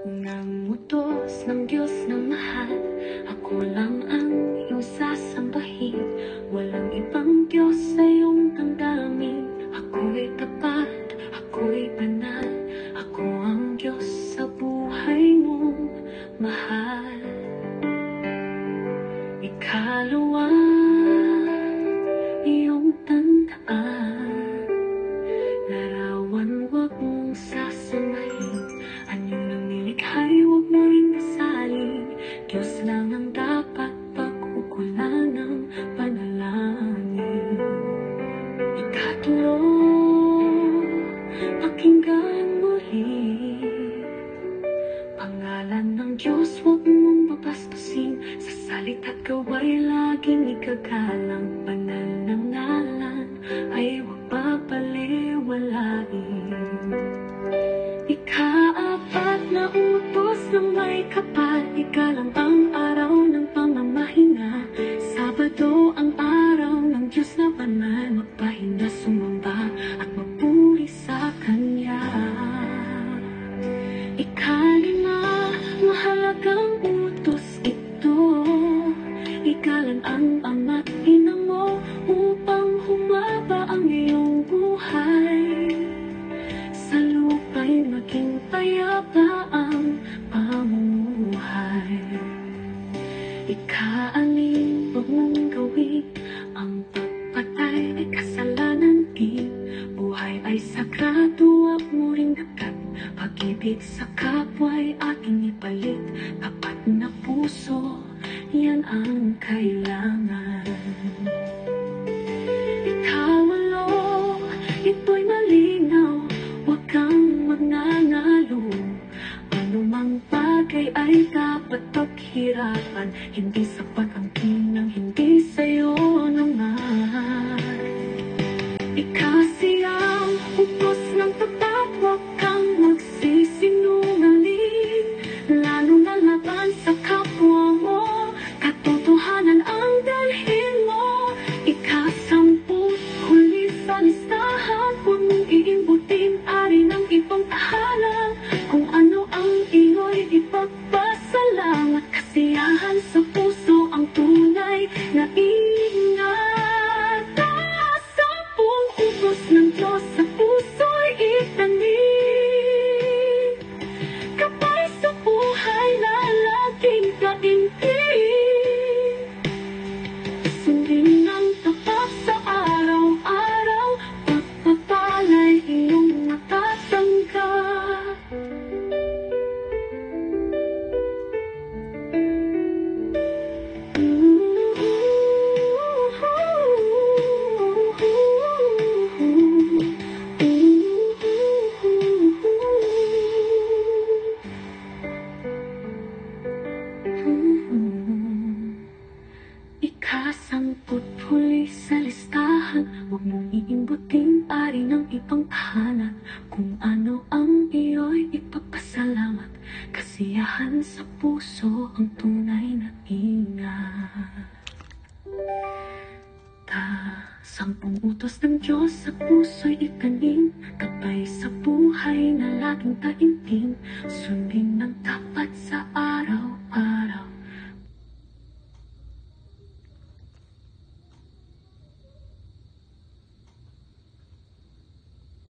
Unang utos ng Diyos na mahal, ako lang ang iyong sasambahin. Walang ibang Diyos sa iyong damdamin. Ako'y tapat, ako'y banal, ako ang Diyos sa buhay mong mahal. Ikalawa, iyong tandaan, larawan huwag mong sasamahin. Anyong namilikhay huwag mo rin kasalin. Diyos lang ang dapat pag-ukulan ng panalangin. Ikatlo, pakinggan muli, pangalan ng Diyos huwag mong babastusin. Sa salita't gawa'y laging ikagalang. Banal na ngalan ay huwag papaliwalain. Ikaapat na utos ng may kapal, ikalang ang araw ng pamamahinga. Sabado ang araw ng Diyos na banal, magpahinga, sumamba at magpuri sa Kanya. Ikalima, mahalagang utos ito, igalan ang ama't ina mo upang humaba ang iyong buhay. Sa lupa'y maging payapa ang pamumuhay. Ika-anim, huwag mong gawin ang pagpatay ay kasalanan din. Buhay ay sagrado, huwag mo ring dagat. Pag-ibig sa kapwa'y ating ipalit. Tapat na puso, yan ang kailangan. Ikawalo, ito'y malinaw, huwag kang magnanalo. Anumang bagay ay dapat paghirapan. Hindi sapat ang tinang hindi sa'yo naman. Ikasiyam, utos ng tapat, huwag kang magsisinungaling. Lalo na laban sa kapwa mo, katotohanan ang dalhin mo. Ikasampu, huli sa listahan, huwag mong iimbutin ari ng ibang tahanan. Kung ano ang iyo'y ipagpasalamat, kasiyahan sa puso ang tunay na ingatan. Sampung utos ng Diyos sa puso'y itanim, kapay sa buhay na laging kaintig. Sundin ng tapat sa araw-araw, pagpapala'y iyong matatanggap. Ikasamput huli sa listahan, huwag mong iimbutin ari ng ibang tahanan. Kung ano ang iyo'y ipagpasalamat, kasiyahan sa puso ang tunay na ingat. Sampung utos ng Diyos sa puso'y itanim, kapay sa buhay na laging taimtim. Sundin ng tapat